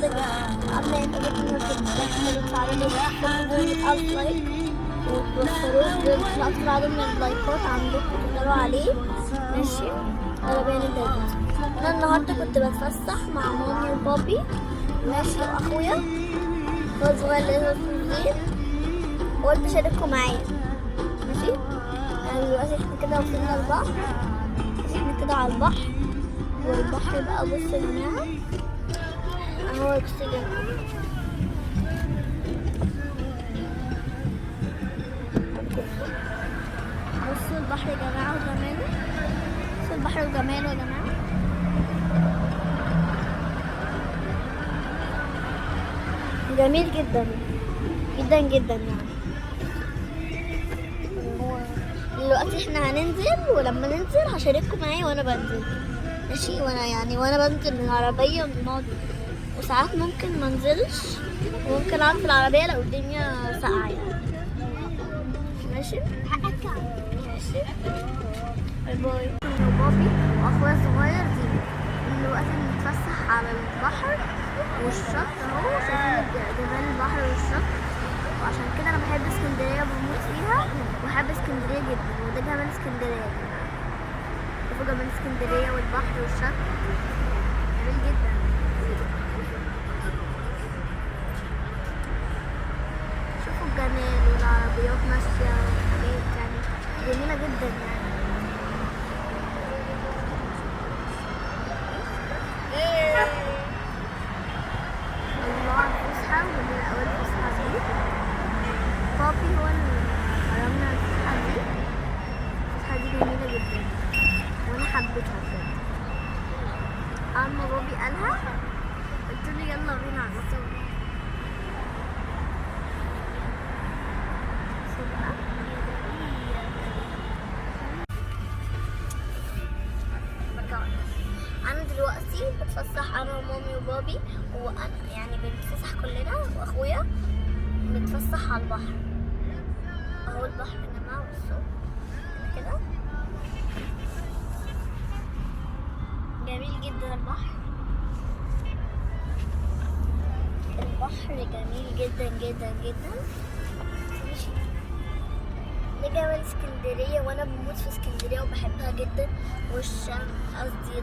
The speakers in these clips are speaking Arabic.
عاملة انترنت بتدخل عدد اللايك وتوصلوه لأكثر عدد من اللايكات عندكم تقدروا عليه. ماشي، يلا بينا نبدأ. أنا النهاردة كنت بتفسح مع مامي وبابي، ماشي، وأخويا هو صغير لسه صغير، وقلت شاركوا معايا. ماشي، دلوقتي احنا كده وصلنا البحر، احنا كده على البحر، والبحر بقى بص يا جماعة اهو، بص يا جماعة بصوا البحر يا جماعة وجماله، بصوا البحر وجماله يا جماعة. جميل جدا جدا جدا يعني. دلوقتي احنا هننزل، ولما ننزل هشارككم معايا وانا بنزل. ماشي، وانا بنزل من العربية بنقعد، وساعات ممكن منزلش، وممكن اقعد في العربية لو الدنيا ساقعة يعني. ماشي ماشي، باي باي. بابي واخويا الصغير دي دلوقتي بنتفسح على البحر والشط اهو، شايفين جبال البحر والشط، وعشان كده انا بحب اسكندريه وبموت فيها، وبحب اسكندريه جدا، وده جمال اسكندريه. شوفوا جمال اسكندريه والبحر والشط جميل جدا. شوفوا الجمال والعربيات ماشيه وحاجات يعني جميله جدا يعني. الله على الفسحه، ومن اول الفسحه دي بابي هو اللي حرمنا الفسحه دي. الفسحه دي جميله جدا وانا حبيتها بجد. اما بابي قالها قلت له يلا بينا على طول. انا دلوقتي بتفسح انا ومامي وبابي، وانا يعني بنتفسح كلنا، واخويا بنتفسح على البحر اهو. البحر يا جماعه بصوا كده جميل جدا. البحر جميل جدا جدا جدا. ماشي، ده جمال اسكندريه، وانا بموت في اسكندريه وبحبها جدا، قصدي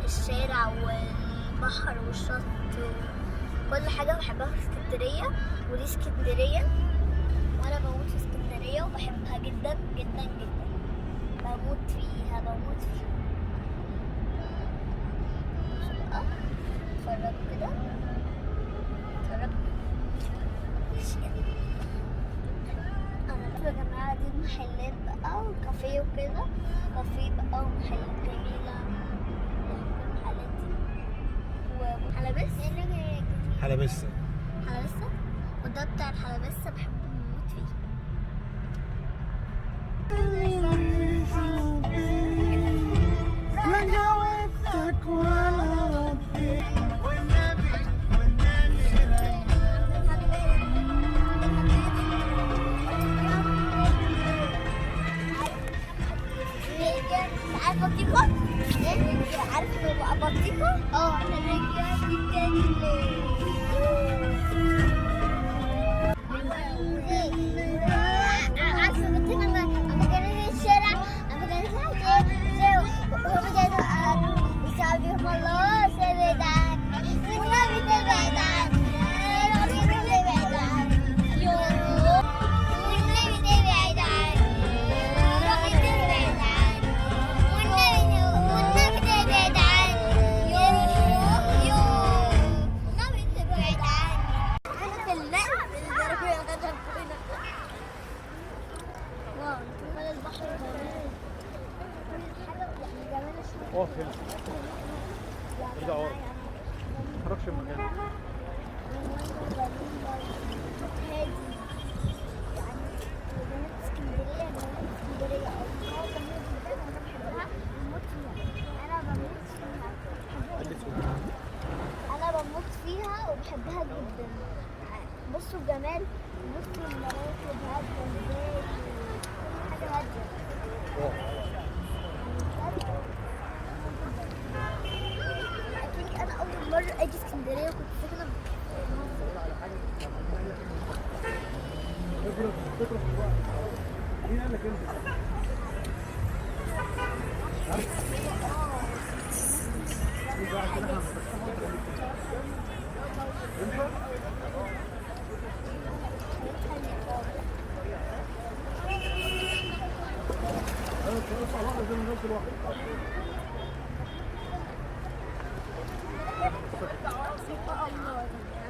الشارع والبحر والشط وكل حاجه بحبها في اسكندريه، ودي اسكندريه، وانا بموت في اسكندريه وبحبها جدا جدا جدا، بموت فيها. اتفرجوا كده، يا جماعه دي المحلات بقى وكافيه وكده، كافيه بقى ومحلات جميله، المحلات دي حلبسة وده بتاع الحلبسة، بحبه بموت فيه. عارف بطيخة؟ عارف بقى بطيخة؟ احنا رجعنا تاني ليه؟ عارفة بطيخة لما كانوا في الشارع، لما كانوا في الشارع وهم كانوا يساعدوهم الله سبعد عنك، والنبي تبعد عنك، والنبي تبعد عنك، والنبي تبعد عنك، والنبي تبعد عنك، والنبي تبعد عنك، والنبي تبعد عنك. أنا في اللعب الجربية غدا فينا. واو، جمال البحر جميل. جمال الشط. اقف هنا، ارجع ورا، ما تتحركش من مكانك. انا بموت فيها وبحبها جدا. بصوا الجمال، بصوا المراكب هاديه ازاي، حاجه هاديه. اكيد انا اول مره اجي اسكندريه وكنت ساكنه في مصر. مين قال لك انت؟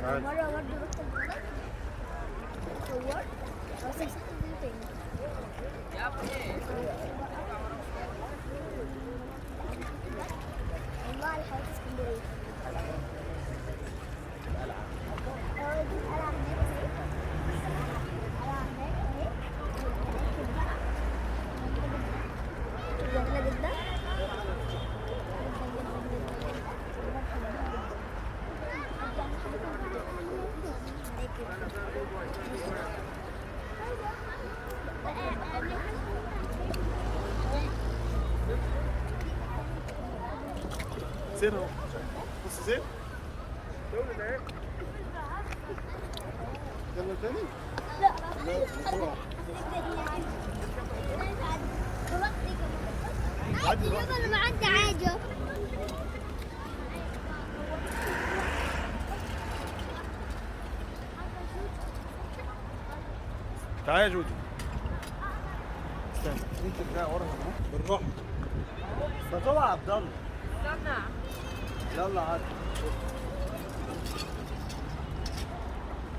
أنا مرة برضه رحت البلد صورت بس مسحت الفيديو تاني. والله على حياة اسكندرية. دي القلعة هناك اهي. القلعة هناك اهي. جميلة جدا. زين اهو بص زين يلا تاني عادي يابا انا معدي عادي. تعالى يا جودي استنى انت بتاع ورا بالراحه بس اوعى عبد الله استنى يلا عاد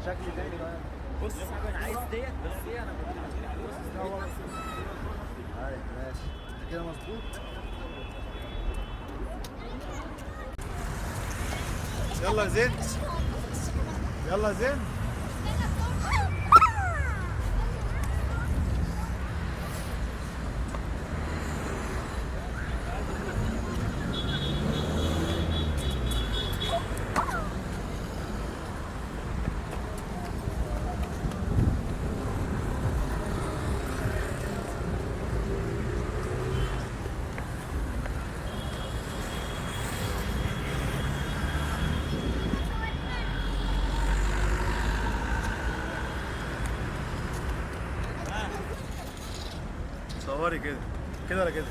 شكلي تاني بقى بص انا عايز ديت بس ايه انا هاي ماشي كده مظبوط يلا زين يلا زين صوري كده كده ولا كده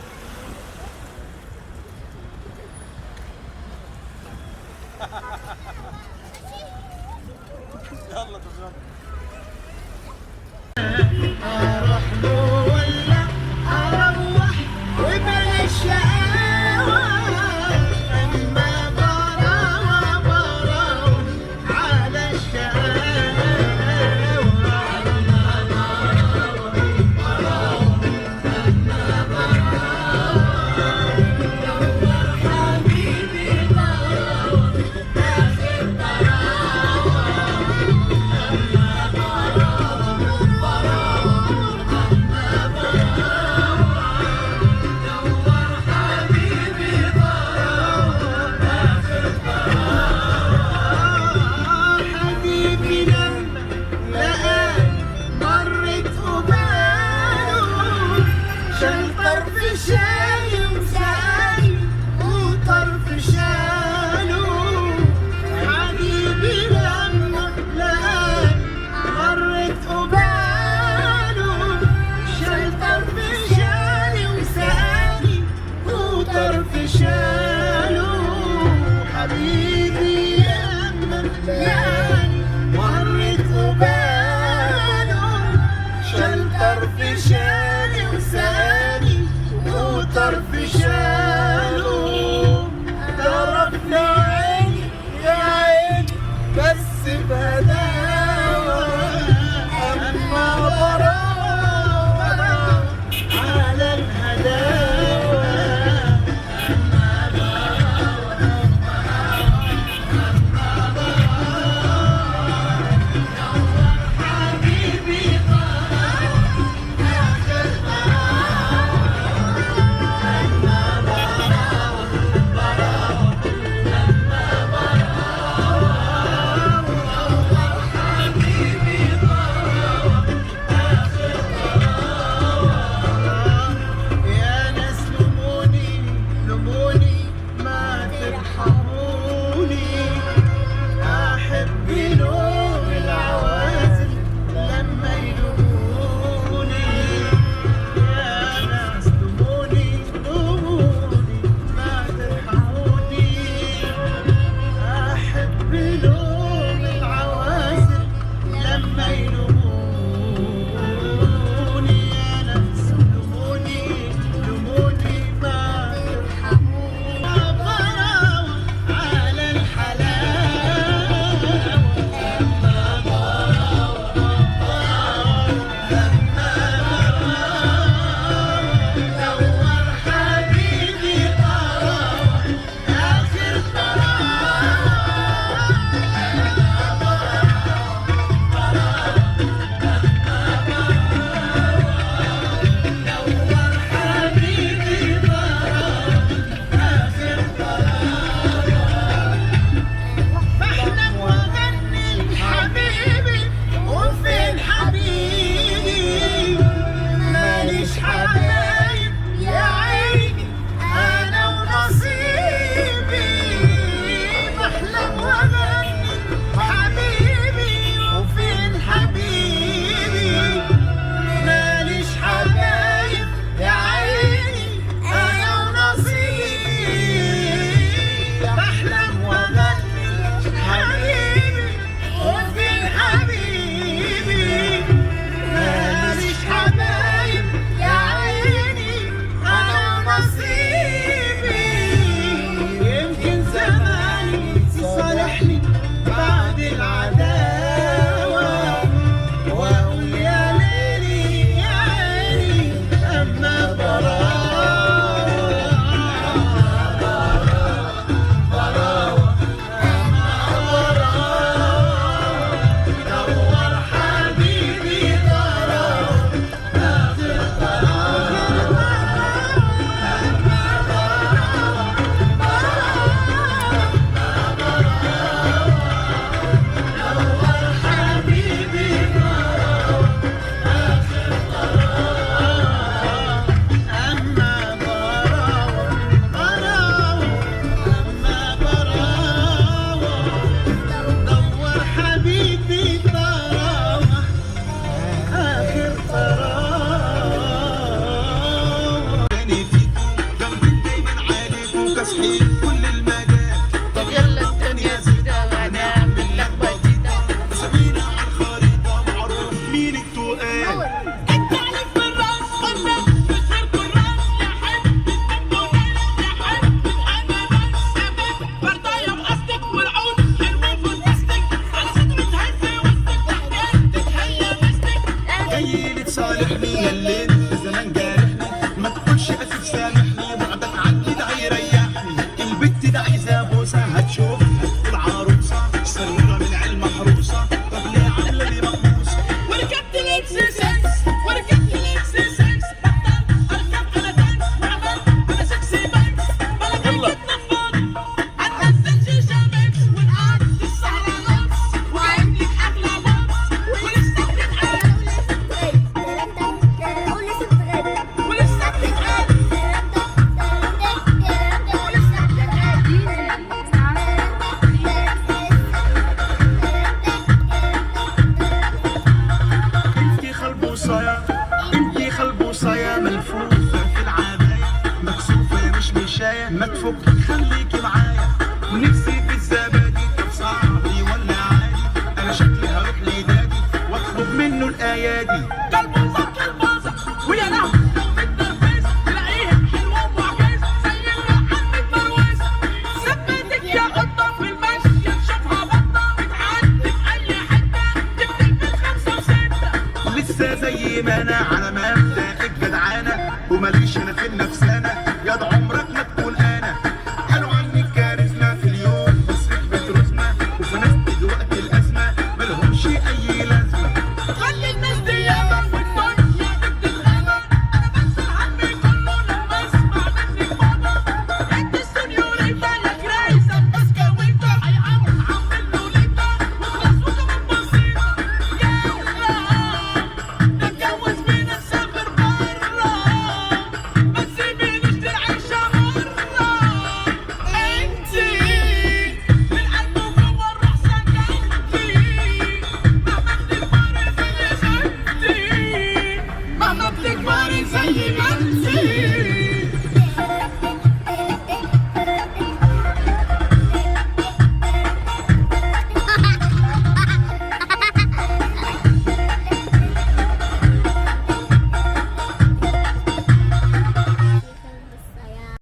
يلا تمام